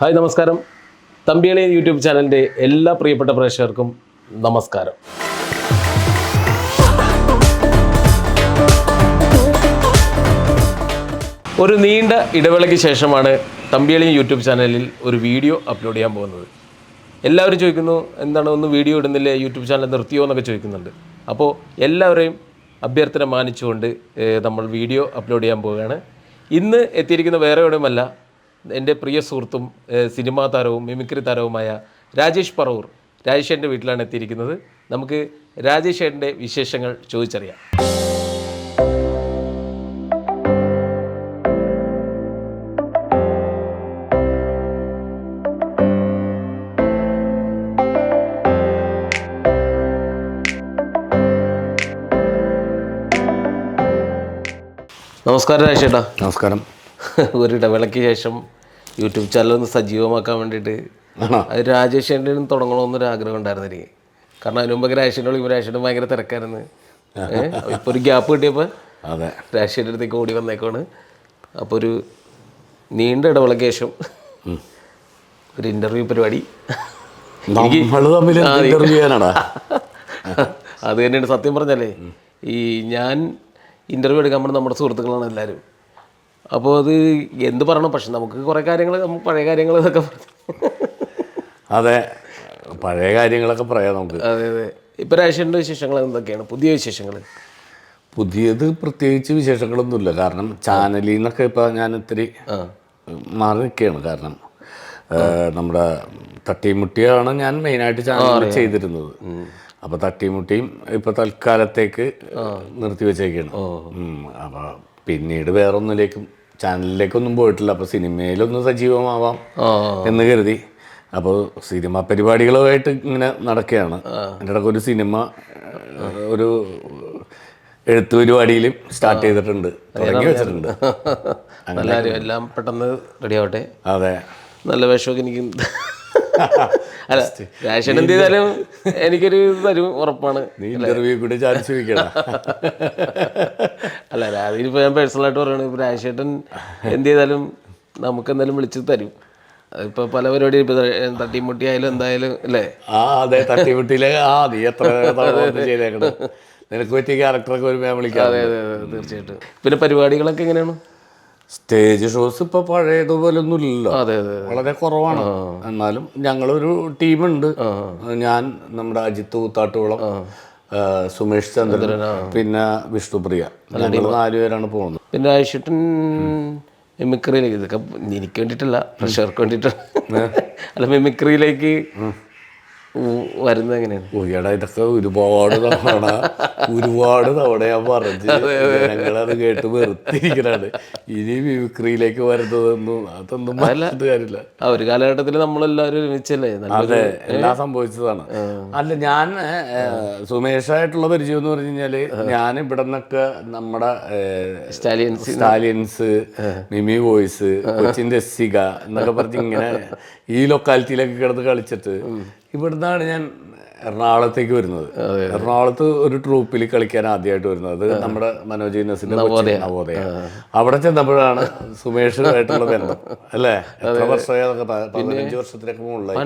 Hi നമസ്കാരം. തമ്പിയളി YouTube ചാനലിൻ്റെ എല്ലാ പ്രിയപ്പെട്ട പ്രേക്ഷകർക്കും നമസ്കാരം. ഒരു നീണ്ട ഇടവേളയ്ക്ക് ശേഷമാണ് തമ്പിയളി യൂട്യൂബ് ചാനലിൽ ഒരു വീഡിയോ അപ്ലോഡ് ചെയ്യാൻ പോകുന്നത്. എല്ലാവരും ചോദിക്കുന്നു, എന്താണ് ഒന്ന് വീഡിയോ ഇടുന്നില്ലേ, യൂട്യൂബ് ചാനൽ നിർത്തിയോ എന്നൊക്കെ ചോദിക്കുന്നുണ്ട്. അപ്പോൾ എല്ലാവരെയും അഭ്യർത്ഥന മാനിച്ചുകൊണ്ട് നമ്മൾ വീഡിയോ അപ്ലോഡ് ചെയ്യാൻ പോവുകയാണ്. ഇന്ന് എത്തിയിരിക്കുന്ന വേറെ എവിടെയുമല്ല, എൻ്റെ പ്രിയ സുഹൃത്തും സിനിമാ താരവും മിമിക്രി താരവുമായ രാജേഷ് പറവൂർ രാജേഷേൻ്റെ വീട്ടിലാണ് എത്തിയിരിക്കുന്നത്. നമുക്ക് രാജേഷേൻ്റെ വിശേഷങ്ങൾ ചോദിച്ചറിയാം. നമസ്കാരം രാജേഷേട്ടാ. നമസ്കാരം. ഒരു ഇടവേളയ്ക്ക് ശേഷം യൂട്യൂബ് ചാനൽ ഒന്ന് സജീവമാക്കാൻ വേണ്ടിയിട്ട് അത് രാജേഷേൻ്റെ തുടങ്ങണമെന്നൊരു ആഗ്രഹം ഉണ്ടായിരുന്നു എനിക്ക്. കാരണം അതിന് മുമ്പൊക്കെ രാജേഷേൻ്റെ വിളിക്കുമ്പോൾ രാജേഷേൻ്റെ ഭയങ്കര തിരക്കായിരുന്നു. ഇപ്പോൾ ഒരു ഗ്യാപ്പ് കിട്ടിയപ്പോൾ അതെ രാജേഷേൻ്റെ അടുത്തേക്ക് ഓടി വന്നേക്കാണ്. അപ്പോൾ ഒരു നീണ്ട ഇടവേളയ്ക്ക് ശേഷം ഒരു ഇൻ്റർവ്യൂ പരിപാടി അത് തന്നെയാണ് സത്യം പറഞ്ഞാലേ. ഈ ഞാൻ ഇൻ്റർവ്യൂ എടുക്കാൻ വേണ്ടി നമ്മുടെ സുഹൃത്തുക്കളാണ് എല്ലാവരും. അപ്പോൾ അത് എന്ത് പറയണം, പക്ഷെ നമുക്ക് കുറേ കാര്യങ്ങൾ, നമുക്ക് പഴയ കാര്യങ്ങൾ ഇതൊക്കെ അതെ പഴയ കാര്യങ്ങളൊക്കെ പറയാം നമുക്ക്. അതെ അതെ. ഇപ്പോൾ രാജേഷിൻ്റെ വിശേഷങ്ങൾ എന്തൊക്കെയാണ്, പുതിയ വിശേഷങ്ങൾ? പുതിയത് പ്രത്യേകിച്ച് വിശേഷങ്ങളൊന്നുമില്ല. കാരണം ചാനലിൽ നിന്നൊക്കെ ഇപ്പോൾ ഞാൻ ഇത്തിരി മാറി നിൽക്കുകയാണ്. കാരണം നമ്മുടെ തട്ടിമുട്ടിയാണ് ഞാൻ മെയിനായിട്ട് ചാനൽ ചെയ്തിരുന്നത്. അപ്പോൾ തട്ടിമുട്ടിയും ഇപ്പോൾ തൽക്കാലത്തേക്ക് നിർത്തി വെച്ചേക്കാണ്. അപ്പോൾ പിന്നീട് വേറൊന്നിലേക്കും ചാനലിലേക്കൊന്നും പോയിട്ടില്ല. അപ്പോൾ സിനിമയിലൊന്ന് സജീവമാവാം എന്ന് കരുതി. അപ്പോൾ സിനിമ പരിപാടികളുമായിട്ട് ഇങ്ങനെ നടക്കുകയാണ്. എൻ്റെ ഇടയ്ക്ക് ഒരു സിനിമ ഒരു എഴുത്ത് പരിപാടിയിലും സ്റ്റാർട്ട് ചെയ്തിട്ടുണ്ട്, തുടങ്ങി വെച്ചിട്ടുണ്ട്. എല്ലാം പെട്ടെന്ന് റെഡി ആവട്ടെ. അതെ, നല്ല വേഷമൊക്കെ എനിക്ക് അല്ല രാജേഷൻ എന്ത് ചെയ്താലും എനിക്കൊരു തരും ഉറപ്പാണ്. നീ ഇന്റർവ്യൂ കൂടി ചാൻസ് ചോദിക്കണം. അല്ല അതിനിപ്പോൾ ഞാൻ പേഴ്സണലായിട്ട് പറയുകയാണ്, ഇപ്പോൾ രാജേഷേട്ടൻ എന്ത് ചെയ്താലും നമുക്ക് എന്തായാലും വിളിച്ച് തരും. അതിപ്പോൾ പല പരിപാടി ഇപ്പോൾ തട്ടിമുട്ടി ആയാലും എന്തായാലും അല്ലേ. അതെ തട്ടിമുട്ടിയിലെ നീ എത്ര ചെയ്തേക്കണം, നിനക്ക് പറ്റിയ ക്യാരക്ടറൊക്കെ ഒരു വിളിക്കാം. അതെ അതെ അതെ തീർച്ചയായിട്ടും. പിന്നെ പരിപാടികളൊക്കെ എങ്ങനെയാണ്? സ്റ്റേജ് ഷോസ് ഇപ്പോൾ പഴയതുപോലെ ഒന്നും ഇല്ലല്ലോ. അതെ അതെ വളരെ കുറവാണ്. എന്നാലും ഞങ്ങളൊരു ടീമുണ്ട്. ഞാൻ, നമ്മുടെ അജിത്ത് കൂത്താട്ടുകുളം, സുമേഷ് ചന്ദ്രൻ, പിന്നെ വിഷ്ണുപ്രിയ, ഞങ്ങൾ 4 പേരാണ് പോകുന്നത്. പിന്നെ രാജേഷേട്ടൻ മിമിക്രിയിലേക്ക്, ഇതൊക്കെ എനിക്ക് വേണ്ടിയിട്ടല്ല പ്രഷർക്ക് വേണ്ടിയിട്ടാണ്, അല്ല മിമിക്രിയിലേക്ക് വരുന്നത് എങ്ങനെയാണ്? ഉയടാ ഇതൊക്കെ ഒരുപാട് തവണ ഞാൻ പറഞ്ഞു, ഞങ്ങളത് കേട്ട് വെറുത്തിരിക്കലാണ്. ഇനി മിമിക്രിയിലേക്ക് വരുന്നതൊന്നും അതൊന്നും കാര്യമില്ല. ഒരു കാലഘട്ടത്തിൽ നമ്മളെല്ലാവരും ഒരുമിച്ചല്ലേ. അതെ, എല്ലാം സംഭവിച്ചതാണ്. അല്ല, ഞാൻ സുമേഷായിട്ടുള്ള പരിചയം എന്ന് പറഞ്ഞു കഴിഞ്ഞാല്, ഞാൻ ഇവിടെ നിന്നൊക്കെ നമ്മുടെ സ്റ്റാലിയൻസ്, മിമി വോയിസ്, കൊച്ചിൻ രസിക എന്നൊക്കെ പറഞ്ഞ് ഇങ്ങനെ ഈ ലൊക്കാലിറ്റിയിലൊക്കെ കിടന്ന് കളിച്ചിട്ട് ഇവിടുന്നാണ് ഞാൻ എറണാകുളത്തേക്ക് വരുന്നത്. എറണാകുളത്ത് ഒരു ട്രൂപ്പിൽ കളിക്കാൻ ആദ്യമായിട്ട് വരുന്നത്. അത് നമ്മുടെ മനോജ് നസിന്റെ നവോദയ. അവിടെ ചെന്നപ്പോഴാണ് സുമേഷുമായിട്ടുള്ള ബന്ധം. അല്ലേ, എത്ര വർഷമായി? 15 വർഷത്തിനൊക്കെ മുകളിലായി.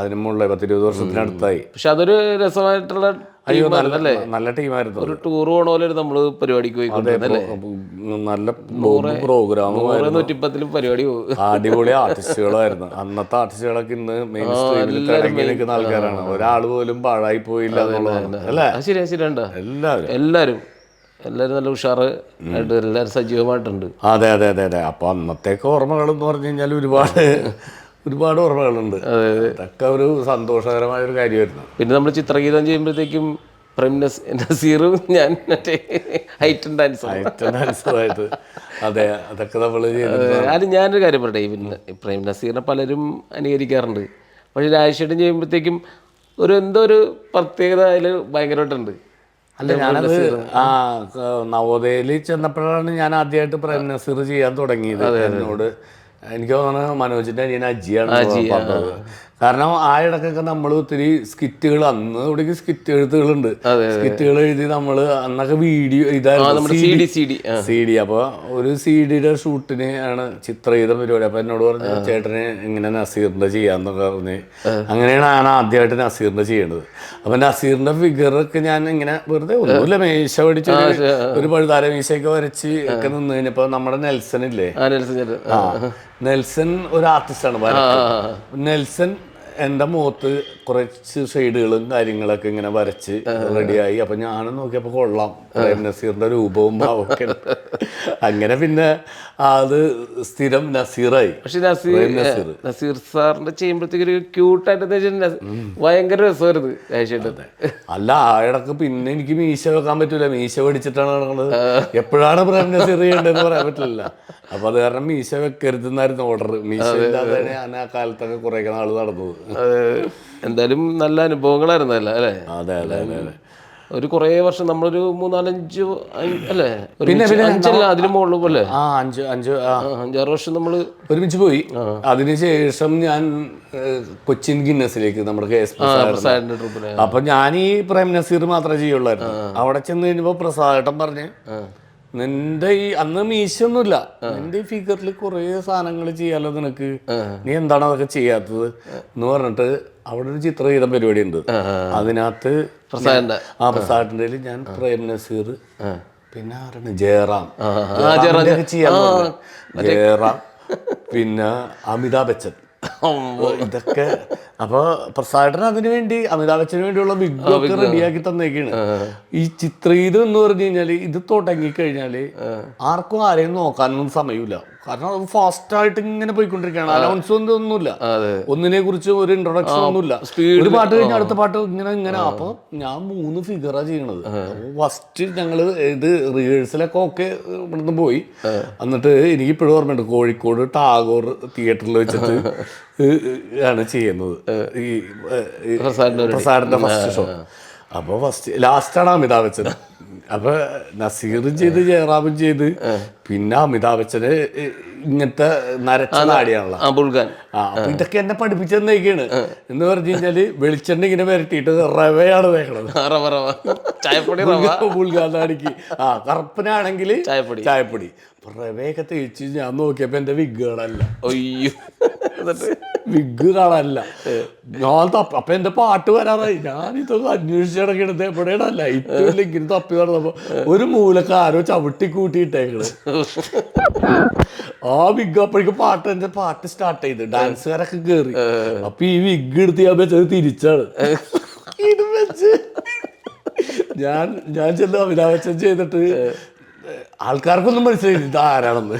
അതിന് മുകളിലായി 10-20 വർഷത്തിനടുത്തായി. പക്ഷെ അതൊരു രസമായിട്ടുള്ള നല്ല ടീമായിരുന്നു. ഒരു ടൂർ പോണ പോലെ നമ്മള് പരിപാടിക്ക് പോയി. നല്ല പ്രോഗ്രാം, 110 പരിപാടി പോകും. അടിപൊളി ആർട്ടിസ്റ്റുകളായിരുന്നു. അന്നത്തെ ആർട്ടിസ്റ്റുകളൊക്കെ ഇന്ന് മെയിൻ സ്ട്രീമിൽ തിളങ്ങി നിൽക്കുന്ന ആൾക്കാരാണ്. ഒരാൾ പോലും പാഴായി പോയില്ല എന്നുള്ളതാണ്. അല്ലേ? ശരിയാ. എല്ലാരും നല്ല ഉഷാറ് ആയിട്ട് എല്ലാവരും സജീവമായിട്ടുണ്ട്. അതെ അതെ അതെ അതെ. അപ്പൊ അന്നത്തേക്ക് ഓർമ്മകൾ എന്ന് പറഞ്ഞു കഴിഞ്ഞാൽ ഒരുപാട് ഓർമ്മകളുണ്ട്. അതൊക്കെ ഒരു സന്തോഷകരമായ ഒരു കാര്യമായിരുന്നു. പിന്നെ നമ്മൾ ചിത്രഗീതം ചെയ്യുമ്പോഴത്തേക്കും പ്രേം നസീറും ഞാൻ മറ്റേ ഹൈറ്റ് ഡാൻസുമായിട്ട് അതെ, അതൊക്കെ നമ്മൾ അത് ഞാനൊരു കാര്യം പറയട്ടെ. പിന്നെ പ്രേം നസീറിനെ പലരും അനുകരിക്കാറുണ്ട്. പക്ഷെ രാജേഷേട്ടൻ ചെയ്യുമ്പോഴത്തേക്കും എന്തോ ഒരു പ്രത്യേകത അതിൽ ഭയങ്കരമായിട്ടുണ്ട്. അല്ല, ഞാനത് നവോദയയിൽ ചെന്നപ്പോഴാണ് ഞാൻ ആദ്യമായിട്ട് പ്രേം നസീർ ചെയ്യാൻ തുടങ്ങിയത്. എന്നോട് എനിക്ക് തോന്നുന്നത് മനോജിന്റെ അനിയൻ അജിയാണ് പറഞ്ഞത്. കാരണം ആ ഇടക്കൊക്കെ നമ്മൾ ഒത്തിരി സ്കിറ്റുകൾ, അന്ന് ഇവിടേക്ക് സ്കിറ്റ് എഴുത്തുകളുണ്ട്, സ്കിറ്റുകൾ എഴുതി നമ്മൾ അന്നൊക്കെ വീഡിയോ ഇതായിരുന്നു സി ഡി. അപ്പോൾ ഒരു CD-യുടെ ഷൂട്ടിന് ആണ് ചിത്ര ചെയ്ത പരിപാടി. അപ്പോൾ എന്നോട് പറഞ്ഞു ചേട്ടന് ഇങ്ങനെ നസീറിൻ്റെ ചെയ്യാന്നൊക്കെ പറഞ്ഞ്, അങ്ങനെയാണ് ഞാൻ ആദ്യമായിട്ട് നസീറിൻ്റെ ചെയ്യണത്. അപ്പം നസീറിൻ്റെ ഫിഗറൊക്കെ ഞാൻ ഇങ്ങനെ വെറുതെ ഒന്നുമില്ല, മീശ പഠിച്ച് ഒരു പഴുതാര മീശയൊക്കെ വരച്ച് ഒക്കെ നിന്ന് കഴിഞ്ഞപ്പോൾ നമ്മുടെ നെൽസൺ ഇല്ലേ, നെൽസൺ ഒരു ആർട്ടിസ്റ്റാണ്. നെൽസൺ എൻ്റെ മുഖത്ത് കുറച്ച് ഷെയ്ഡുകളും കാര്യങ്ങളൊക്കെ ഇങ്ങനെ വരച്ച് റെഡിയായി. അപ്പം ഞാനും നോക്കിയപ്പോൾ കൊള്ളാം, പ്രേം നസീറിൻ്റെ രൂപവും ഭാവമൊക്കെ. അങ്ങനെ പിന്നെ അത് സ്ഥിരം നസീറായി. പക്ഷെ നസീർ സാറിന്റെ ചെയ്യുമ്പോഴത്തേക്ക് ഒരു ക്യൂട്ടായിട്ട് ഭയങ്കര രസമായിരുന്നു. അല്ല, ആ ഇടക്ക് പിന്നെ എനിക്ക് മീശ വെക്കാൻ പറ്റൂല, മീശ പഠിച്ചിട്ടാണ് നടക്കുന്നത്. എപ്പോഴാണ് പ്രേം നസീർ ചെയ്യേണ്ടതെന്ന് പറയാൻ പറ്റില്ല. അപ്പൊ അത് കാരണം മീശ വെക്കരുതെന്നായിരുന്നു ഓർഡർ. മീശ ഇല്ലാതെ ഞാൻ ആ കാലത്തൊക്കെ കുറെ നാൾ നടന്നത്. എന്തായാലും നല്ല അനുഭവങ്ങളായിരുന്നല്ലോ അല്ലേ? അതെ അതെ അതെ അതെ. ഒരു കുറേ വർഷം, നമ്മളൊരു 3-4-5 അല്ലേ, അഞ്ചല്ല അതിന് മുകളിൽ പോലെ 5-6 വർഷം നമ്മൾ ഒരുമിച്ച് പോയി. അതിനുശേഷം ഞാൻ കൊച്ചിൻ ഗിന്നസിലേക്ക് നമ്മുടെ KS പ്രസാദിന്റെ ട്രൂപ്പിൽ. അപ്പൊ ഞാൻ ഈ പ്രേം നസീർ മാത്രമേ ചെയ്യുള്ളായിരുന്നു. അവിടെ ചെന്ന് കഴിഞ്ഞപ്പോ പ്രസാദേട്ടൻ പറഞ്ഞ്, നിന്റെ ഈ അന്ന് മീശൊന്നുമില്ല, നിന്റെ ഈ ഫിഗറിൽ കുറെ സാധനങ്ങൾ ചെയ്യാലോ നിനക്ക്, നീ എന്താണ് അതൊക്കെ ചെയ്യാത്തത് എന്ന് പറഞ്ഞിട്ട് അവിടെ ഒരു ചിത്രഗീതം പരിപാടി ഉണ്ട്. അതിനകത്ത് പ്രസാദിന്റെ ഞാൻ പ്രേം നസീർ, പിന്നെ ആരാണ് ജയറാം, ജയറാം, പിന്നെ അമിതാഭ് ബച്ചൻ, ഇതൊക്കെ. അപ്പൊ പ്രസാദേട്ടൻ അതിനു വേണ്ടി അമിതാഭ് ബച്ചന് വേണ്ടിയുള്ള വിഗ്ഗൊക്കെ റെഡിയാക്കി തന്നേക്കാണ്. ഈ ചിത്രഗീതം എന്ന് പറഞ്ഞു കഴിഞ്ഞാല് ഇത് തുടങ്ങിക്കഴിഞ്ഞാല് ആർക്കും ആരെയും നോക്കാനൊന്നും സമയമില്ല. കാരണം അത് ഫാസ്റ്റ് ആയിട്ട് ഇങ്ങനെ പോയിക്കൊണ്ടിരിക്കുകയാണ്. അനൗൺസ് ഒന്നുമില്ല, ഒന്നിനെ കുറിച്ച് ഒരു ഇൻട്രൊഡക്ഷൻ ഒന്നുമില്ല. ഒരു പാട്ട് കഴിഞ്ഞ അടുത്ത പാട്ട് ഇങ്ങനെ. അപ്പൊ ഞാൻ 3 ഫിഗറാ ചെയ്യണത്. ഫസ്റ്റ് ഞങ്ങള് ഇത് റിഹേഴ്സലൊക്കെ ഒക്കെ ഇവിടുന്ന് പോയി. എന്നിട്ട് എനിക്ക് ഇപ്പോഴും ഓർമ്മയുണ്ട്, കോഴിക്കോട് ടാഗോർ തിയേറ്ററിൽ വെച്ചിട്ട് ആണ് ചെയ്യുന്നത് ഈ പ്രസാദിന്റെ ഫസ്റ്റ് ഷോ. അപ്പോൾ ലാസ്റ്റാണ് അമിതാഭ് ബച്ചൻ. അപ്പൊ നസീറും ചെയ്ത് ജയറാമും ചെയ്ത്, പിന്നെ അമിതാഭ് ബച്ചന് ഇങ്ങനത്തെ നരച്ച നാടിയാണല്ലോ. അപ്പൊ ഇതൊക്കെ എന്നെ പഠിപ്പിച്ചെന്നേക്കാണ്. എന്ന് പറഞ്ഞു കഴിഞ്ഞാല് വെളിച്ചെണ്ണ ഇങ്ങനെ വരട്ടിയിട്ട് റവയാണ് വേക്കണത്. ബുൾഗാനാടിക്ക് കറുപ്പനാണെങ്കിൽ ചായപ്പൊടി. റവയൊക്കെ തേച്ച് ഞാൻ നോക്കിയപ്പോ എന്റെ വിഗ് കാണാനില്ല. അയ്യോ, വിഗ് കാണാനില്ല. ഞാൻ അപ്പൊ എന്റെ പാട്ട് വരാറായി. ഞാനിതൊക്കെ അന്വേഷിച്ചിടക്കണത് എവിടെയാണ് ലൈറ്റ് ഇങ്ങനെ തപ്പി നടന്നപ്പോ ഒരു മൂലക്ക് ആരോ ചവിട്ടി കൂട്ടിയിട്ടേക്കണ്. ആ വിഗ് അപ്പോഴേക്കും എന്റെ പാട്ട് സ്റ്റാർട്ട് ചെയ്ത് ഡാൻസുകാരൊക്കെ കേറി. അപ്പൊ ഈ വിഗ് എടുത്ത് ഞാൻ വെച്ചത് തിരിച്ചാണ്. ഇത് വെച്ച് ഞാൻ ചെന്ന് അമിതാഭ് ബച്ചൻ ചെയ്തിട്ട് ആൾക്കാർക്കൊന്നും മനസ്സിലായില്ല ഇത് ആരാണെന്ന്.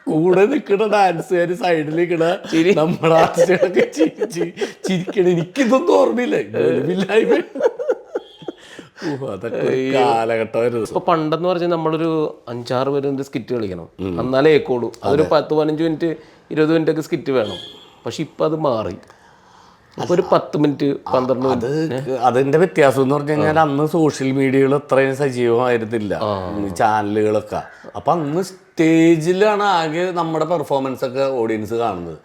കൂടെ നിൽക്കണ ഡാൻസുകാര് സൈഡിൽ നിൽക്കണ നമ്മുടെ ആർട്ടിസ്റ്റൊക്കെ ചിരിക്കണ. എനിക്കിതൊന്നും ഓർമ്മയില്ല. അതൊക്കെ കാലഘട്ടമായിരുന്നു. ഇപ്പൊ പണ്ടെന്ന് പറഞ്ഞാൽ നമ്മളൊരു 5-6 പേര് സ്കിറ്റ് കളിക്കണം, എന്നാലേ ഏക്കോളൂ. അതൊരു 10-15 മിനിറ്റ് 20 മിനിറ്റ് ഒക്കെ സ്കിറ്റ് വേണം. പക്ഷെ ഇപ്പൊ അത് മാറി. അപ്പൊ ഒരു 10 മിനിറ്റ് 12 മിനിറ്റ്. അതിന്റെ വ്യത്യാസം എന്ന് പറഞ്ഞു കഴിഞ്ഞാൽ അന്ന് സോഷ്യൽ മീഡിയകൾ അത്രയും സജീവമായിരുന്നില്ല, ചാനലുകളൊക്കെ. അപ്പൊ അന്ന് സ്റ്റേജിലാണ് ആകെ നമ്മുടെ പെർഫോമൻസ് ഒക്കെ ഓഡിയൻസ് കാണുന്നത്.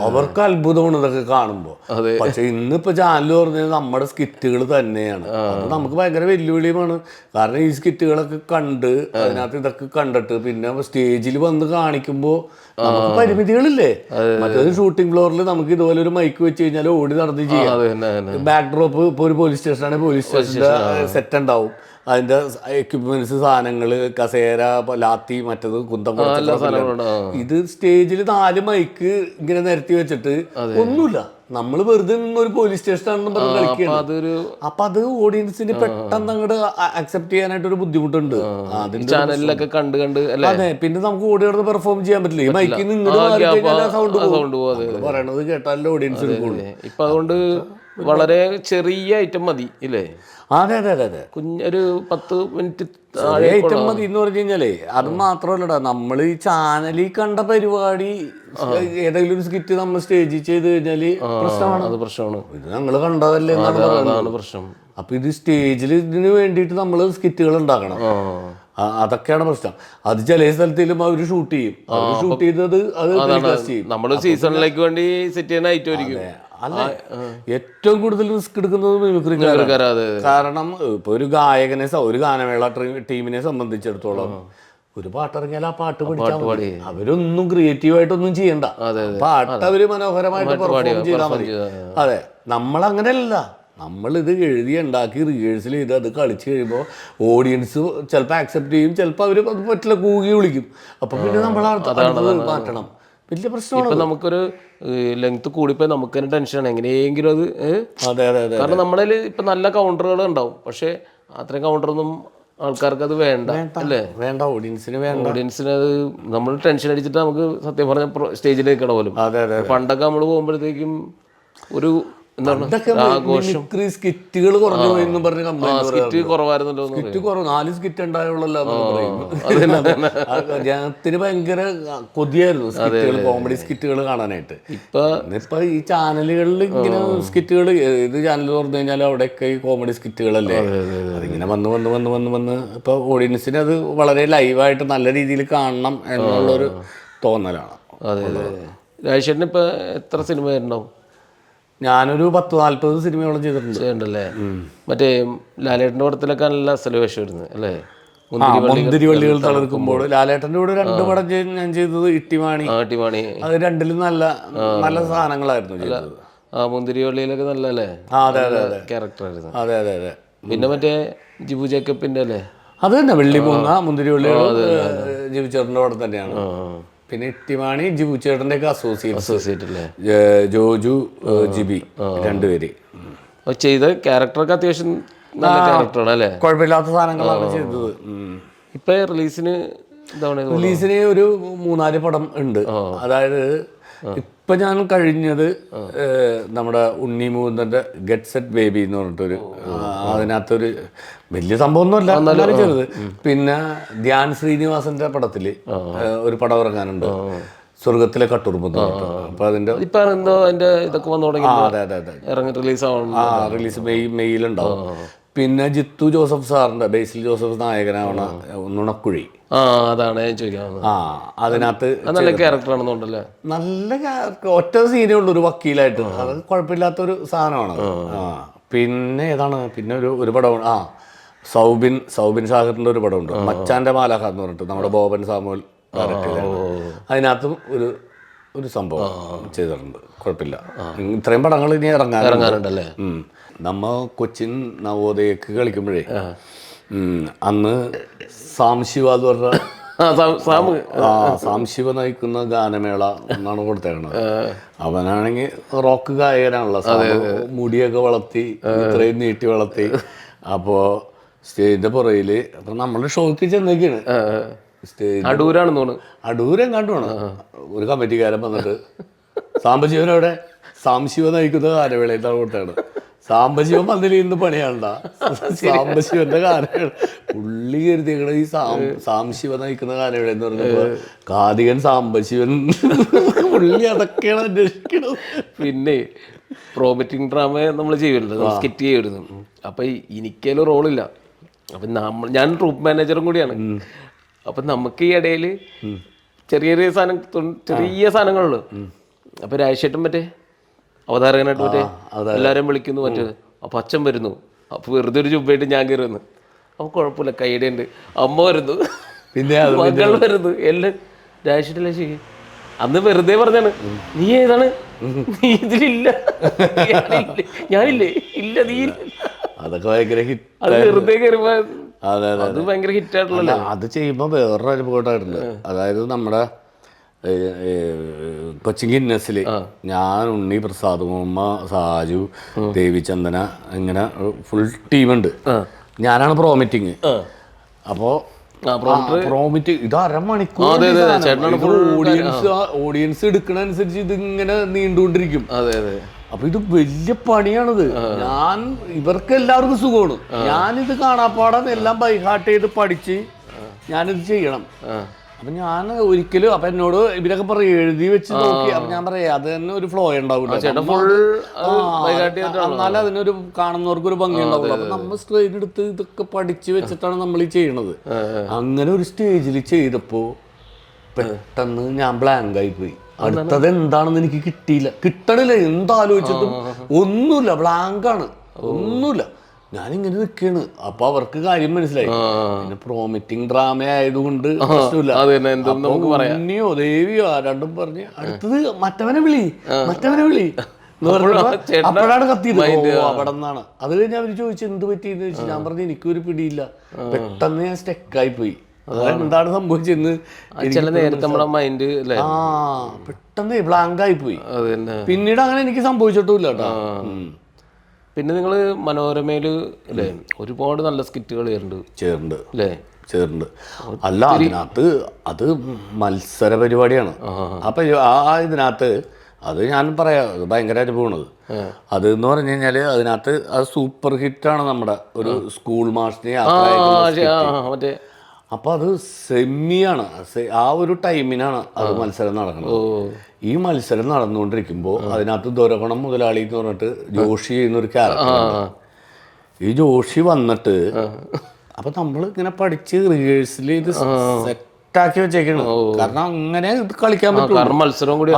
അവർക്ക് അത്ഭുതമാണ് ഇതൊക്കെ കാണുമ്പോൾ. പക്ഷെ ഇന്നിപ്പോ ചാനൽ പറഞ്ഞാൽ നമ്മുടെ സ്കിറ്റുകൾ തന്നെയാണ്. അത് നമുക്ക് ഭയങ്കര വെല്ലുവിളിയുമാണ്. കാരണം ഈ സ്കിറ്റുകളൊക്കെ കണ്ട് അതിനകത്ത് ഇതൊക്കെ കണ്ടിട്ട് പിന്നെ സ്റ്റേജിൽ വന്ന് കാണിക്കുമ്പോൾ നമുക്ക് പരിമിതികളില്ലേ. മറ്റൊരു ഷൂട്ടിംഗ് ഫ്ലോറിൽ നമുക്ക് ഇതുപോലെ ഒരു മൈക്ക് വെച്ച് കഴിഞ്ഞാൽ ഓടി നടന്ന് ചെയ്യാം. ബാക്ക് ഡ്രോപ്പ് ഇപ്പോൾ ഒരു പോലീസ് സ്റ്റേഷനാണെങ്കിൽ പോലീസ് സ്റ്റേഷന്റെ സെറ്റ് ഉണ്ടാവും. അതിന്റെ എക്യുപ്മെന്റ്സ്, സാധനങ്ങൾ, കസേര, ലാത്തി, മറ്റത് കുന്തം. ഇത് സ്റ്റേജിൽ 4 മൈക്ക് ഇങ്ങനെ നിരത്തി വെച്ചിട്ട് ഒന്നുമില്ല. നമ്മൾ വെറുതെ ഒരു പോലീസ് സ്റ്റേഷനാണെന്ന് പറഞ്ഞ് കളിക്കുകയാണ്. അപ്പൊ അത് ഓഡിയൻസിന് പെട്ടെന്ന് അങ്ങോട്ട് അക്സെപ്റ്റ് ചെയ്യാനായിട്ട് ഒരു ബുദ്ധിമുട്ടുണ്ട്. ചാനലിലൊക്കെ കണ്ട് അതെ. പിന്നെ നമുക്ക് ഓടി നടന്ന് പെർഫോം ചെയ്യാൻ പറ്റില്ല. ഈ മൈക്കിൽ നിന്ന് സൗണ്ട് പറയണത് കേട്ടാലേ ഓഡിയൻസ് എടുക്കുള്ളൂ. ഇപ്പൊ അതുകൊണ്ട് വളരെ ചെറിയ ഐറ്റം മതി ഇല്ലേ? അതെ അതെ അതെ അതെ. ഒരു 10 മിനിറ്റ് ഐറ്റം മതി എന്ന് പറഞ്ഞു കഴിഞ്ഞാലേ. അത് മാത്രമല്ലടാ, നമ്മൾ ഈ ചാനലിൽ കണ്ട പരിപാടി ഏതെങ്കിലും ഒരു സ്കിറ്റ് നമ്മൾ സ്റ്റേജിൽ ചെയ്ത് കഴിഞ്ഞാല് പ്രശ്നമാണ്. ഇത് ഞങ്ങൾ കണ്ടതല്ലേ എന്നാണ് പ്രശ്നം. അപ്പൊ ഇത് സ്റ്റേജിൽ ഇതിന് വേണ്ടിയിട്ട് നമ്മൾ സ്കിറ്റുകൾ ഉണ്ടാക്കണം. അതൊക്കെയാണ് പ്രശ്നം. അത് ചില സ്ഥലത്തിലും അവർ ഷൂട്ട് ചെയ്യും. ഷൂട്ട് ചെയ്തത് നമ്മൾ സീസണിലേക്ക് വേണ്ടി സെറ്റ് ചെയ്യുന്ന ഐറ്റം ആയിരിക്കും. അല്ല ഏറ്റവും കൂടുതൽ റിസ്ക് എടുക്കുന്നത് മിമിക്രിക്കാരാണ്. അതെ. കാരണം ഇപ്പൊ ഒരു ഗായകനെ ഒരു ഗാനമേള ടീമിനെ സംബന്ധിച്ചിടത്തോളം ഒരു പാട്ടിറങ്ങിയാൽ ആ പാട്ട് പഠിച്ചാൽ മതി. അവരൊന്നും ക്രിയേറ്റീവായിട്ടൊന്നും ചെയ്യണ്ട, പാട്ട് അവര് മനോഹരമായിട്ട് പെർഫോം ചെയ്താൽ മതി. അതെ, നമ്മളങ്ങനെയല്ല. നമ്മളിത് എഴുതി ഉണ്ടാക്കി റിഹേഴ്സൽ ചെയ്ത് അത് കളിച്ച് കഴിയുമ്പോൾ ഓഡിയൻസ് ചിലപ്പോൾ ആക്സെപ്റ്റ് ചെയ്യും, ചിലപ്പോൾ അവർ അത് പറ്റില്ല കൂകി വിളിക്കും. അപ്പം പിന്നെ നമ്മൾ മാറ്റണം. വലിയ പ്രശ്നമാണ്. ഇപ്പം നമുക്കൊരു ലെങ്ത് കൂടിപ്പോയി നമുക്ക് തന്നെ ടെൻഷനാണ് എങ്ങനെയെങ്കിലും അത്. അതെ അതെ അതെ. കാരണം നമ്മളിൽ ഇപ്പം നല്ല കൗണ്ടറുകൾ ഉണ്ടാവും, പക്ഷേ അത്രയും കൗണ്ടറൊന്നും ആൾക്കാർക്ക് അത് വേണ്ട അല്ലേ? വേണ്ട, ഓഡിയൻസിന് അത് നമ്മൾ ടെൻഷൻ അടിച്ചിട്ട് നമുക്ക് സത്യം പറഞ്ഞ സ്റ്റേജിൽ നിൽക്കണം പോലും. അതെ അതെ. പണ്ടൊക്കെ നമ്മൾ പോകുമ്പോഴത്തേക്കും ഒരു സ്കിറ്റുകൾ കുറഞ്ഞു പോയെന്നും പറഞ്ഞ് സ്കിറ്റ് കുറവായിരുന്നല്ലോ. സ്കിറ്റ് കുറവ്, 4 സ്കിറ്റ് ഉണ്ടായുള്ളല്ലോ. ജനത്തിന് ഭയങ്കര കൊതിയായിരുന്നു സ്കിറ്റുകൾ, കോമഡി സ്കിറ്റുകൾ കാണാനായിട്ട്. ഇപ്പൊ ഈ ചാനലുകളിൽ ഇങ്ങനെ സ്കിറ്റുകൾ, ഏത് ചാനൽ തുറന്നു കഴിഞ്ഞാലും അവിടെയൊക്കെ ഈ കോമഡി സ്കിറ്റുകളല്ലേ. അതിങ്ങനെ വന്ന് ഇപ്പൊ ഓഡിയൻസിന് അത് വളരെ ലൈവായിട്ട് നല്ല രീതിയിൽ കാണണം എന്നുള്ളൊരു തോന്നലാണ്. അതെ അതെ. രാജേഷേട്ടന് ഇപ്പൊ എത്ര സിനിമ ഉണ്ടാവും? ഞാനൊരു 10-40 സിനിമയോളം ചെയ്തിട്ടുണ്ടല്ലേ. മറ്റേ ലാലേട്ടൻ്റെ പടത്തിലൊക്കെ നല്ല സ്ഥലവേഷം വരുന്നത് അല്ലേ? മുന്തിരിവള്ളികൾ തളിർക്കുമ്പോൾ ലാലേട്ടൻ്റെ കൂടെ 2 പടം ഞാൻ ചെയ്തത് ഇട്ടിമാണി. അത് രണ്ടിലും നല്ല നല്ല സാധനങ്ങളായിരുന്നു ചെയ്തത്. മുന്തിരിവള്ളിയിലൊക്കെ നല്ല അല്ലേ ക്യാരക്ടറായിരുന്നു. അതെ അതെ അതെ. പിന്നെ മറ്റേ ജിബു ജേക്കബിന്റെ അല്ലേ, അത് തന്നെ വെള്ളിമൂങ്ങ, മുന്തിരിവള്ളികൾ ജിബു ചേട്ടൻ്റെ പടം തന്നെയാണ്. പിന്നെ ഇട്ടിമാണി ജിബു ചേട്ടൻ്റെ ഒക്കെ അസോസിയേറ്റ് അല്ലേ, ജോജു ജിബി, 2 പേര് ചെയ്ത ക്യാരക്ടറൊക്കെ അത്യാവശ്യം നല്ല ക്യാരക്ടറാണ് അല്ലേ, കുഴപ്പമില്ലാത്ത സാധനങ്ങളാണ് ചെയ്തത്. ഇപ്പൊ റിലീസിന് ഒരു 3-4 പടം ഉണ്ട്. അതായത് ഇപ്പൊ ഞാൻ കഴിഞ്ഞത് നമ്മുടെ ഉണ്ണി മുകുന്ദന്റെ ഗെറ്റ് സെറ്റ് ബേബി എന്ന് പറഞ്ഞിട്ടൊരു, അതിനകത്തൊരു വലിയ സംഭവമൊന്നുമല്ല എന്നാലും ചെറുത്. പിന്നെ ധ്യാൻ ശ്രീനിവാസന്റെ പടത്തില് ഒരു പടം ഇറങ്ങാനുണ്ട്, സ്വർഗത്തിലെ കട്ടുറുമ്പ്. അപ്പൊ അതിന്റെ ഇതൊക്കെ വന്നു തുടങ്ങി. അതെ അതെ അതെ, റിലീസ് മെയ്യിലുണ്ടാവും. പിന്നെ ജിത്തു ജോസഫ് സാറിന്റെ, ബേസിൽ ജോസഫ് നായകനാവണ നുണക്കുഴി, അതാണ് ഞാൻ ചോദിക്കുന്നത്. അതിനകത്ത് നല്ല ക്യാരക്ടറാണെന്നുണ്ടല്ലേ. നല്ല ഒറ്റ സീനേ ഉള്ളൂ ഒരു വക്കീലായിട്ട്, അത് കുഴപ്പമില്ലാത്തൊരു സാധനമാണ്. പിന്നെ ഏതാണ്, പിന്നെ ഒരു പടമാണ് സൗബിൻ ഷാഹിറിന്റെ ഒരു പടമുണ്ട്, മച്ചാന്റെ മാലാഖ എന്ന് പറഞ്ഞിട്ട്, നമ്മുടെ ബോബൻ സാമുവൽ ഡയറക്ട് ചെയ്തതാണ്. അതിനകത്തും ഒരു സംഭവം ചെയ്തിട്ടുണ്ട്, കുഴപ്പമില്ല. ഇത്രയും പടങ്ങൾ ഇനി ഇറങ്ങാറുണ്ടല്ലേ. നമ്മ കൊച്ചിൻ നവോദയക്ക് കളിക്കുമ്പോഴേ അന്ന് സാംശിവ എന്ന് പറഞ്ഞ സാംശിവ നയിക്കുന്ന ഗാനമേള എന്നാണ് കൊടുത്തേക്കണത്. അവനാണെങ്കിൽ റോക്ക് ഗായകനാണല്ലോ, മുടിയൊക്കെ വളർത്തി ഇത്രയും നീട്ടി വളർത്തി. അപ്പോൾ സ്റ്റേജിന്റെ പുറയില് അപ്പൊ നമ്മള് ഷോക്ക് ചെന്നേക്കാണ്, അടൂരം കണ്ടുവാണ്. ഒരു കമ്മിറ്റിക്കാരൻ വന്നിട്ട് സാംബശിവനോടെ സാംശിവ നയിക്കുന്ന ഗാനമേളയിലാണ് കൊടുത്താണ്. സാംബശിവൻ പന്തലിൽ നിന്ന് പണിയാണ്ട, സാംബശിവന്റെ ഗാനമേള പുള്ളി കരുതിയേക്കണ ഈ സാംശിവ നയിക്കുന്ന ഗാനമേള എന്ന് പറഞ്ഞപ്പോ കാതികൻ സാംബശിവൻ, പുള്ളി അതൊക്കെയാണ് അന്വേഷിക്കണത്. പിന്നെ പ്രോമറ്റിംഗ് ഡ്രാമ നമ്മൾ ചെയ്യുമല്ലോ, സ്കിറ്റ് ചെയ്യുമായിരുന്നു. അപ്പൊ എനിക്കതിൽ റോളില്ല. അപ്പൊ ഞാൻ ട്രൂപ്പ് മാനേജറും കൂടിയാണ്. അപ്പൊ നമുക്ക് ഈ ഇടയിൽ ചെറിയ സാധനങ്ങളുള്ളൂ. അപ്പൊ രാജേഷേട്ടൻ മറ്റേ അവതാരകനായിട്ട് മറ്റേ എല്ലാവരും വിളിക്കുന്നു, മറ്റേത് അപ്പൊ അച്ഛൻ വരുന്നു. അപ്പൊ വെറുതെ ഒരു ചുമ്പായിട്ട് ഞാൻ കയറി വന്നു. അപ്പൊ കുഴപ്പമില്ല, കൈയുടെ ഉണ്ട്, അമ്മ വരുന്നു, പിന്നെ മകൾ വരുന്നു, എല്ലാം രാജേഷേട്ടല്ലേ ചെയ്യും. അന്ന് വെറുതെ പറഞ്ഞാണ്, നീ ഏതാണ്, നീ ഇതിലില്ല, ഞാനില്ലേ, ഇല്ല നീ. അതൊക്കെ ഭയങ്കര ഹിറ്റ്, അത് വെറുതെ കയറിപ്പോ അത് ഭയങ്കര ഹിറ്റായിട്ടുള്ളല്ലോ. അത് ചെയ്യുമ്പോൾ വേറൊരു അനുഭവമായിട്ടുണ്ട്. അതായത് നമ്മുടെ കൊച്ചിൻ ഗിന്നസിൽ ഞാൻ, ഉണ്ണി പ്രസാദ്, ഉമ്മ, സാജു, ദേവിചന്ദന, ഇങ്ങനെ ഫുൾ ടീമുണ്ട്. ഞാനാണ് പ്രോമിറ്റിങ്. അപ്പോൾ പ്രോമിറ്റ് ഇത് അരമണിക്കൂർ ഓഡിയൻസ് എടുക്കണ അനുസരിച്ച് ഇതിങ്ങനെ നീണ്ടുകൊണ്ടിരിക്കും. അപ്പൊ ഇത് വലിയ പണിയാണിത്. ഇവർക്ക് എല്ലാവർക്കും സുഖമാണ്. ഞാനിത് കാണാപ്പാടാൻ എല്ലാം ബൈഹാർട്ട് ചെയ്ത് പഠിച്ച് ഞാനിത് ചെയ്യണം. അപ്പൊ ഞാൻ ഒരിക്കലും, അപ്പൊ എന്നോട് ഇവരൊക്കെ പറയും എഴുതി വെച്ച് നോക്കി. അപ്പൊ ഞാൻ പറയാം അത് തന്നെ ഒരു ഫ്ലോ ഉണ്ടാവില്ല, എന്നാലും അതിനൊരു കാണുന്നവർക്കൊരു ഭംഗി ഉണ്ടാവുള്ളൂ. അപ്പൊ നമ്മൾ സ്ട്രെയിൻ എടുത്ത് ഇതൊക്കെ പഠിച്ച് വെച്ചിട്ടാണ് നമ്മൾ ഈ ചെയ്യണത്. അങ്ങനെ ഒരു സ്റ്റേജിൽ ചെയ്തപ്പോ പെട്ടെന്ന് ഞാൻ ബ്ലാങ്ക് ആയി പോയി. അടുത്തത് എന്താണെന്ന് എനിക്ക് കിട്ടണില്ല. എന്താലോചിച്ചിട്ടും ഒന്നുമില്ല, ബ്ലാങ്കാണ്, ഒന്നുമില്ല. ഞാനിങ്ങനെ നിൽക്കാണ്. അപ്പൊ അവർക്ക് കാര്യം മനസ്സിലായി. പിന്നെ പ്രോമിറ്റിംഗ് ഡ്രാമ ആയതുകൊണ്ട് പ്രശ്നമില്ല. ഉണ്ണിയോ ദേവിയോ രണ്ടും പറഞ്ഞ് അടുത്തത് മറ്റവനെ വിളി അപ്പോഴാണ് കത്തിയത്. അവിടെ നിന്നാണ്. അത് കഴിഞ്ഞ് അവര് ചോദിച്ചു എന്ത് പറ്റിയെന്ന് ചോദിച്ചു. ഞാൻ പറഞ്ഞു എനിക്കൊരു പിടിയില്ല, പെട്ടെന്ന് ഞാൻ സ്റ്റക്കായി പോയി. എന്താണ് സംഭവിച്ചെന്ന് പെട്ടെന്ന് ബ്ലാങ്ക് ആയി പോയി. പിന്നീട് അങ്ങനെ എനിക്ക് സംഭവിച്ചിട്ടില്ല കേട്ടോ. പിന്നെ നിങ്ങൾ മനോരമയില് അല്ലേ ഒരുപാട് നല്ല സ്കിറ്റുകൾ ചേർണ്ട് അല്ല, അതിനകത്ത് അത് മത്സര പരിപാടിയാണ്. അപ്പൊ ഇതിനകത്ത് അത് ഞാൻ പറയാം, അത് ഭയങ്കര അനുഭവമാണത്. അത് എന്ന് പറഞ്ഞു കഴിഞ്ഞാല് അതിനകത്ത് അത് സൂപ്പർ ഹിറ്റാണ്. നമ്മുടെ ഒരു സ്കൂൾ മാഷിനെ മറ്റേ അപ്പൊ അത് സെമിയാണ്. ആ ഒരു ടൈമിനാണ് അത് മത്സരം നടക്കുന്നത്. ഈ മത്സരം നടന്നുകൊണ്ടിരിക്കുമ്പോൾ അതിനകത്ത് ദൊരകണം മുതലാളി എന്ന് പറഞ്ഞിട്ട് ജോഷി എന്നൊരു ക്യാരക്ടർ. ഈ ജോഷി വന്നിട്ട് അപ്പൊ നമ്മൾ ഇങ്ങനെ പഠിച്ച് റിഹേഴ്സൽ ചെയ്ത് സെറ്റാക്കി വെച്ചേക്കാണ്. കാരണം അങ്ങനെ ഇത് കളിക്കാൻ പറ്റും. മത്സരം കൂടി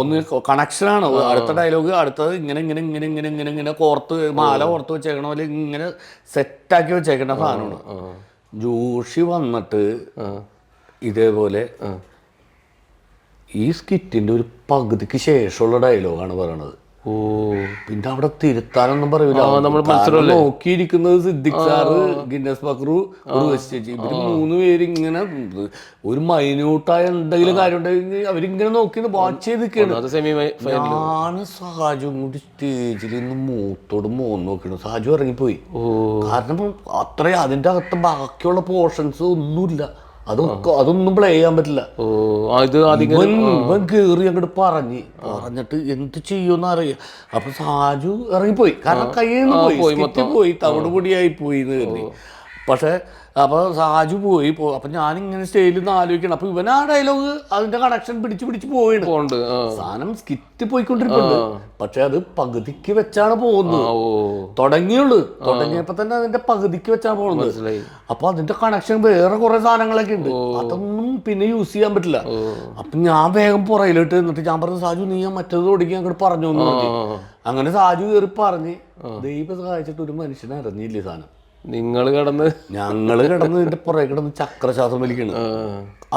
ഒന്ന് കണക്ഷനാണ്. അടുത്ത ഡയലോഗ് അടുത്തത് ഇങ്ങനെ ഇങ്ങനെ ഇങ്ങനെ ഇങ്ങനെ ഇങ്ങനെ ഇങ്ങനെ കോർത്ത് മാല കോർത്ത് വെച്ചേക്കണ പോലെ ഇങ്ങനെ സെറ്റാക്കി വെച്ചേക്കണ സാധനമാണ്. ജോഷി വന്നിട്ട് ഇതേപോലെ ഈ സ്കിറ്റിന്റെ ഒരു പകുതിക്ക് ശേഷമുള്ള ഡയലോഗാണ് പറയണത്. പിന്നെ അവിടെ തിരുത്താനൊന്നും പറയൂല. നോക്കിയിരിക്കുന്നത് സിദ്ദിഖ് സാറ്, ഗിന്നസ് ബക്രു, ചേച്ചി. ഇവര് 3 പേര് ഇങ്ങനെ ഒരു മൈന്യൂട്ടായ എന്തെങ്കിലും കാര്യം ഉണ്ടെങ്കിൽ അവരിങ്ങനെ നോക്കി വാച്ച് ചെയ്തിരിക്കുകയാണ്. ഞാൻ സാജും കൂടി സ്റ്റേജിൽ നിന്ന് മൂത്തോട് നോക്കണം. സാജു ഇറങ്ങിപ്പോയി. കാരണം അത്രയും അതിന്റെ അകത്ത് ബാക്കിയുള്ള പോർഷൻസ് ഒന്നുമില്ല. അതൊന്നും പ്ലേ ചെയ്യാൻ പറ്റില്ല. ഇവൻ കേറി അങ്ങോട്ട് പറഞ്ഞിട്ട് എന്ത് ചെയ്യുമെന്ന് അറിയാം. അപ്പൊ സാജു ഇറങ്ങിപ്പോയി. കാരണം കയ്യിൽ നിന്ന് പോയി തവിട് പൊടിയായി പോയി എന്ന് കരുതി. പക്ഷെ അപ്പൊ സാജു പോയി. അപ്പൊ ഞാനിങ്ങനെ സ്റ്റേജിൽ നിന്ന് ആലോചിക്കണം. അപ്പൊ ഇവൻ ആ ഡയലോഗ് അതിന്റെ കണക്ഷൻ പിടിച്ച് പോയിട്ടുണ്ട്. സാധനം സ്കിറ്റ് പോയിക്കൊണ്ടിരിക്കുന്നുണ്ട്. പക്ഷെ അത് പകുതിക്ക് വെച്ചാണ് പോകുന്നത്. തുടങ്ങിയപ്പോ തന്നെ അതിന്റെ പകുതിക്ക് വെച്ചാണ് പോകുന്നത്. അപ്പൊ അതിന്റെ കണക്ഷൻ വേറെ കുറെ സാധനങ്ങളൊക്കെ ഉണ്ട്. അതൊന്നും പിന്നെ യൂസ് ചെയ്യാൻ പറ്റില്ല. അപ്പൊ ഞാൻ വേഗം പുറയിലിട്ട് എന്നിട്ട് ഞാൻ പറഞ്ഞു സാജു നീ മറ്റേത് തുടങ്ങി അങ്ങോട്ട് പറഞ്ഞു എന്ന് പറഞ്ഞു. അങ്ങനെ സാജു കയറി പറഞ്ഞ് ദൈവം സഹായിച്ചിട്ട് ഒരു മനുഷ്യനെ അറിഞ്ഞില്ലേ സാധനം. ഞങ്ങള് കിടന്ന് ഇതിന്റെ പുറകെ കിടന്ന് ചക്രശ്വാസം വലിക്കണം.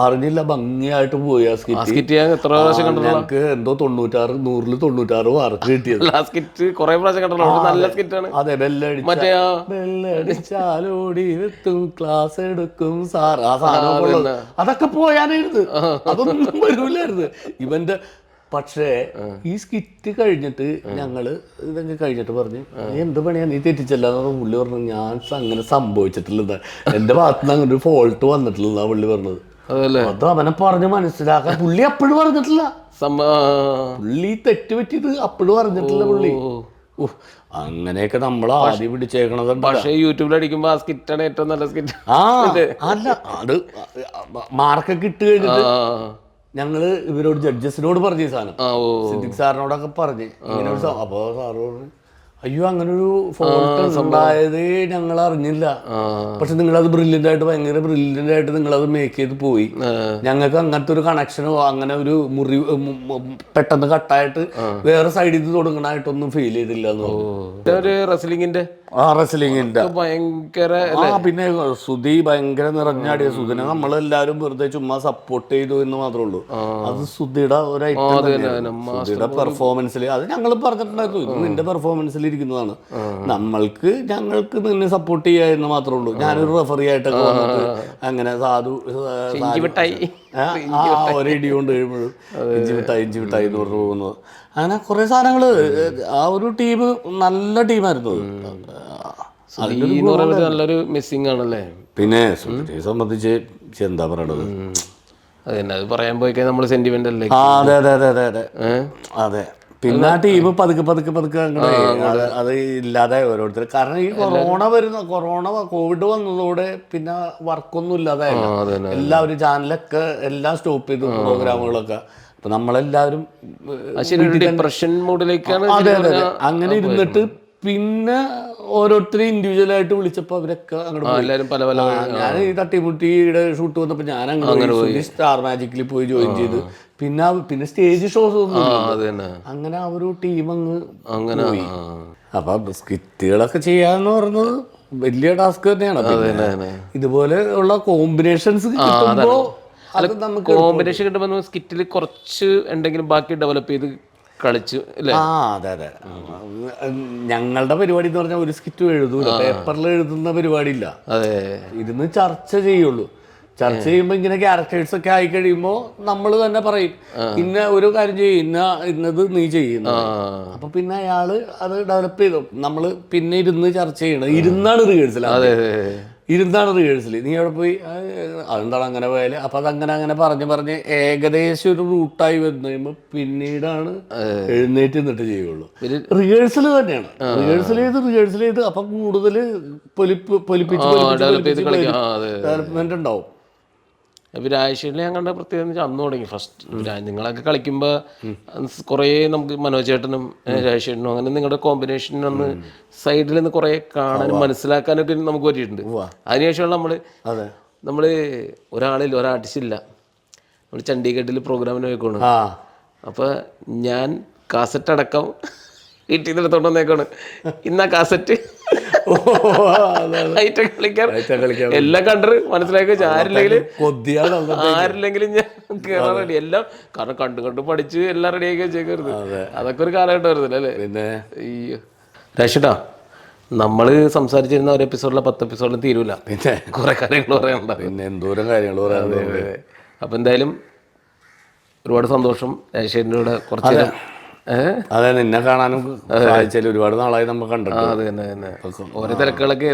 അറിഞ്ഞില്ല, ഭംഗിയായിട്ട് പോയി ആ സ്കിറ്റ്. ഞങ്ങൾക്ക് എന്തോ 96 100 96 മാർക്ക് കിട്ടിയത്. അതെ, ബെല്ലടിച്ചാലോടി എത്തും ക്ലാസ് എടുക്കും സാർ. ആ സാധനം അതൊക്കെ പോയാനായിരുന്നു. അതൊന്നും വരൂലായിരുന്നു ഇവന്റെ. പക്ഷേ ഈ സ്കിറ്റ് കഴിഞ്ഞിട്ട് ഞങ്ങള് ഇതൊക്കെ കഴിഞ്ഞിട്ട് പറഞ്ഞു നീ എന്ത് പണിയാ നീ തെറ്റിച്ചല്ല പുള്ളി പറഞ്ഞു. ഞാൻ അങ്ങനെ സംഭവിച്ചിട്ടില്ല, എന്റെ ഭാഗത്ത് നിന്ന് അങ്ങനെ ഒരു ഫോൾട്ട് വന്നിട്ടില്ല പുള്ളി പറഞ്ഞത്. അത് അവനെ പറഞ്ഞ് മനസ്സിലാക്കാൻ പുള്ളി അപ്പോഴും പറഞ്ഞിട്ടില്ല. പുള്ളി തെറ്റ് പറ്റിയത് അപ്പോഴും പറഞ്ഞിട്ടില്ല പുള്ളി. അങ്ങനെയൊക്കെ നമ്മൾ ആദ്യം പിടിച്ചേക്കണത്. പക്ഷേ യൂട്യൂബിൽ അടിക്കുമ്പോ ആ സ്കിറ്റാണ് ഏറ്റവും നല്ല സ്കിറ്റ്. അല്ല, അത് മാർക്കൊക്കെ ഇട്ട് കഴിഞ്ഞിട്ട് ഞങ്ങള് ഇവരോട് ജഡ്ജസിനോട് പറഞ്ഞു സാധനം. സിദ്ദിഖ് സാറിനോടൊക്കെ പറഞ്ഞ് ഇങ്ങനെ ഒരു അപ്പൊ സാറ് പറഞ്ഞു അയ്യോ അങ്ങനെ ഒരു ഫോൾട്ട് ഉണ്ടായത് ഞങ്ങൾ അറിഞ്ഞില്ല. പക്ഷെ നിങ്ങളത് ഭയങ്കര ബ്രില്യൻ്റ് ആയിട്ട് നിങ്ങളത് മേക്ക് ചെയ്ത് പോയി. ഞങ്ങൾക്ക് അങ്ങനത്തെ ഒരു കണക്ഷനോ അങ്ങനെ ഒരു മുറി പെട്ടെന്ന് കട്ടായിട്ട് വേറെ സൈഡിൽ നിന്ന് തുടങ്ങണായിട്ടൊന്നും ഫീൽ ചെയ്തില്ല എന്ന് പറഞ്ഞു. റെസ്ലിംഗിന്റെ ഭയങ്കര പിന്നെ സുധി ഭയങ്കര നിറഞ്ഞാടിയ. സുധിനെ നമ്മളെല്ലാരും വെറുതെ ചുമ്മാ സപ്പോർട്ട് ചെയ്തു എന്ന് മാത്രമേ ഉള്ളൂ. അത് സുധിയുടെ ഒരു ഐറ്റം. സുധിയുടെ പെർഫോമൻസിൽ അത് ഞങ്ങൾ പറഞ്ഞിട്ടുണ്ടായിരുന്നു. ഇത് നിന്റെ പെർഫോമൻസിൽ ഇരിക്കുന്നതാണ്. ഞങ്ങൾക്ക് നിന്നെ സപ്പോർട്ട് ചെയ്യാ എന്ന് മാത്രമേ ഉള്ളൂ. ഞാനൊരു റെഫറി ആയിട്ടൊക്കെ വന്നിട്ട് അങ്ങനെ ഒരിടി കൊണ്ട് കഴിയുമ്പോഴും ഇഞ്ചി മിഠായി എന്ന് പറഞ്ഞു പോകുന്നത്. അങ്ങനെ കുറെ സാധനങ്ങള്. ആ ഒരു ടീം നല്ല ടീമായിരുന്നു. നല്ലൊരു മിസ്സിംഗ് ആണല്ലേ. പിന്നെ സുധിനെ സംബന്ധിച്ച് എന്താ പറയണത്, അത് പറയാൻ പോയി കഴിഞ്ഞാൽ നമ്മള് സെന്റിമെന്റ് അല്ലേ. അതെ. പിന്നെ ആ ടീം പതുക്കെ അങ്ങനെ അത് ഇല്ലാതെ ഓരോരുത്തർ. കാരണം ഈ കോവിഡ് വന്നതോടെ പിന്നെ വർക്കൊന്നും ഇല്ലാതെ എല്ലാവരും ചാനലൊക്കെ എല്ലാം സ്റ്റോപ്പ് ചെയ്തു, പ്രോഗ്രാമുകളൊക്കെ. അപ്പൊ നമ്മളെല്ലാവരും ഡിപ്രഷൻ മൂഡിലേക്കാണ്. അതെ അങ്ങനെ ഇരുന്നിട്ട് പിന്നെ ഓരോരുത്തരും ഇൻഡിവിജ്വലായിട്ട് വിളിച്ചപ്പോൾ അവരൊക്കെ അങ്ങോട്ട് പോയി. എല്ലാവരും പല പല ഞാൻ ഈ തട്ടിമുട്ടിയുടെ ഷൂട്ട് വന്നപ്പോൾ ഞാൻ അങ്ങനെ പോയി. സ്റ്റാർ മാജിക്കിൽ പോയി ജോയിൻ ചെയ്ത്. പിന്നെ സ്റ്റേജ് ഷോസ് ഒന്നും അത് തന്നെ അങ്ങനെ ആ ഒരു ടീം അങ്ങ് അങ്ങനെ പോയി. അപ്പൊ സ്കിറ്റുകളൊക്കെ ചെയ്യാന്ന് പറയുന്നത് വലിയ ടാസ്ക് തന്നെയാണ്. പിന്നെ ഇതുപോലെ ഉള്ള കോമ്പിനേഷൻസ് കിട്ടുമ്പോ അത് നമുക്ക് കോമ്പിനേഷൻ കിട്ടുമ്പോൾ സ്കിറ്റിൽ കുറച്ച് എന്തെങ്കിലും ബാക്കി ഡെവലപ്പ് ചെയ്ത് കളിച്ചു അല്ലേ? അതെ അതെ. ഞങ്ങളുടെ പരിപാടി എന്ന് പറഞ്ഞാൽ ഒരു സ്കിറ്റ് എഴുതൂല, പേപ്പറിൽ എഴുതുന്ന പരിപാടി ഇല്ല. അതെ, ഇരുന്ന് ചർച്ച ചെയ്യുള്ളൂ. ചർച്ച ചെയ്യുമ്പോൾ ഇങ്ങനെ ക്യാരക്ടേഴ്സ് ഒക്കെ ആയി കഴിയുമ്പോൾ നമ്മൾ തന്നെ പറയും ഇന്ന ഒരു കാര്യം ചെയ്യും, ഇന്നത് നീ ചെയ്യുന്നു. അപ്പൊ പിന്നെ അയാള് അത് ഡെവലപ്പ് ചെയ്തു. നമ്മള് പിന്നെ ഇരുന്ന് ചർച്ച ചെയ്യണം. ഇരുന്നാണ് റിഹേഴ്സൽ. നീ അവിടെ പോയി അതെന്താണ് അങ്ങനെ പോയാല്. അപ്പൊ അതങ്ങനെ പറഞ്ഞ് ഏകദേശം ഒരു റൂട്ടായി വന്നു കഴിയുമ്പോൾ പിന്നീടാണ് എഴുന്നേറ്റ് നിന്നിട്ട് ചെയ്യുള്ളൂ. റിഹേഴ്സൽ തന്നെയാണ്. റിഹേഴ്സൽ ചെയ്ത് അപ്പൊ കൂടുതൽ പൊലിപ്പിച്ച് ഡെവലപ്മെന്റ് ഉണ്ടാവും. രാജേഷിനെ ഞങ്ങളുടെ പ്രത്യേകത അന്ന് തുടങ്ങി ഫസ്റ്റ് നിങ്ങളൊക്കെ കളിക്കുമ്പോൾ കുറേ നമുക്ക് മനോജ് ചേട്ടനും രാജേഷേട്ടനും അങ്ങനെ നിങ്ങളുടെ കോമ്പിനേഷൻ ഒന്ന് സൈഡിൽ നിന്ന് കുറേ കാണാനും മനസ്സിലാക്കാനൊക്കെ നമുക്ക് പറ്റിയിട്ടുണ്ട്. അതിനുശേഷമുള്ള നമ്മൾ ഒരാർട്ടിസ്റ്റ് ഇല്ല, നമ്മൾ ചണ്ഡീഗഡിൽ പ്രോഗ്രാമിന് പോയിക്കോണം. അപ്പോൾ ഞാൻ കാസറ്റ് അടക്കം വീട്ടിൽ നിന്ന് എടുത്തോണ്ട് വന്നേക്കാണ്. ഇന്നാ കാസറ്റ് കളിക്കാൻ എല്ലാം കണ്ടത് മനസ്സിലാക്കി വെച്ചാൽ ആരില്ലെങ്കിലും ഞാൻ കേറാൻ റെഡി. എല്ലാം കാരണം കണ്ടു പഠിച്ച് എല്ലാം റെഡിയാക്കി വെച്ചേക്കരുത്. അതൊക്കെ ഒരു കാലഘട്ടമായിരുന്നില്ല അല്ലേ? പിന്നെ അയ്യോ രാശിട്ടാ, നമ്മള് സംസാരിച്ചിരുന്ന ഒരു എപ്പിസോഡിലെ 10 എപ്പിസോഡിലും തീരൂല. പിന്നെ കുറെ കാര്യങ്ങൾ പറയാനുണ്ട്. പിന്നെ എന്തോരം കാര്യങ്ങൾ പറയാനുണ്ട്. അപ്പൊ എന്തായാലും ഒരുപാട് സന്തോഷം രാജേഷിന്റെ കൂടെ കുറച്ച്. അതെ, നിന്നെ കാണാനും സാധിച്ചാൽ ഒരുപാട് നാളായി നമ്മൾ കണ്ടിട്ട്. അത് തന്നെ ഓരോ തിരക്കുകളൊക്കെ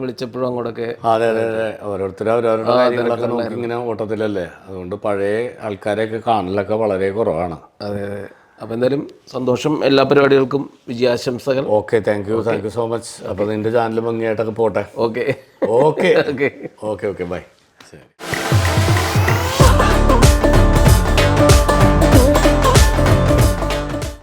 വിളിച്ചപ്പോഴും അങ്ങോട്ടൊക്കെ. അതെ അതെ അതെ, ഓരോരുത്തരും അവരവരുടെ കാര്യങ്ങളൊക്കെ നോക്കി ഇങ്ങനെ ഓട്ടത്തിലല്ലേ. അതുകൊണ്ട് പഴയ ആൾക്കാരെയൊക്കെ കാണലൊക്കെ വളരെ കുറവാണ്. അതെ അതെ. അപ്പം എന്തായാലും സന്തോഷം, എല്ലാ പരിപാടികൾക്കും വിജയാശംസകൾ. Okay, thank you so much. അപ്പോൾ നിന്റെ ചാനൽ ഭംഗിയായിട്ടൊക്കെ പോട്ടെ. Okay okay okay okay by.